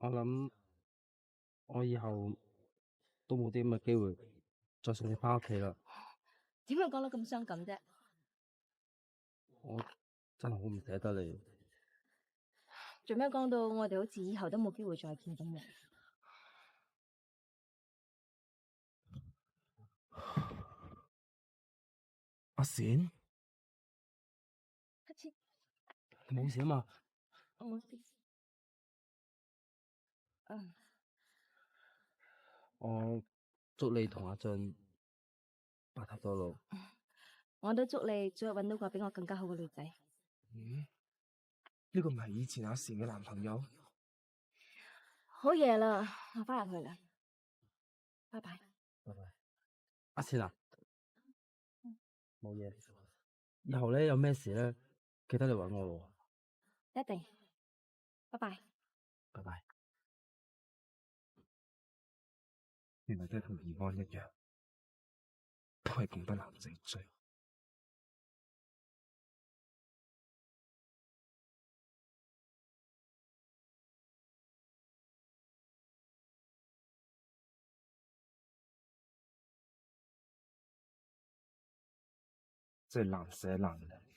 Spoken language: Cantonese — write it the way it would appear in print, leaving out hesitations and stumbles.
我諗我以後都冇啲咁嘅機會再送你翻屋企啦。點解講得咁傷感啫？我真係好唔捨得你。做咩講到我哋好似以後都冇機會再見咁嘅？阿冼，黑切，你冇事啊嘛？我冇事。嗯，我祝你同阿俊白頭到老。我都祝你早日搵到個比我更加好嘅女仔。咦？呢個唔係以前阿冼嘅男朋友？好夜啦，我翻入去啦。拜拜。拜拜。阿冼啊，冇嘢。以後咧有咩事咧，記得嚟搵我喎。一定。拜拜。拜拜。原來都係同怡安一樣，都係咁多男仔追。最難捨難離。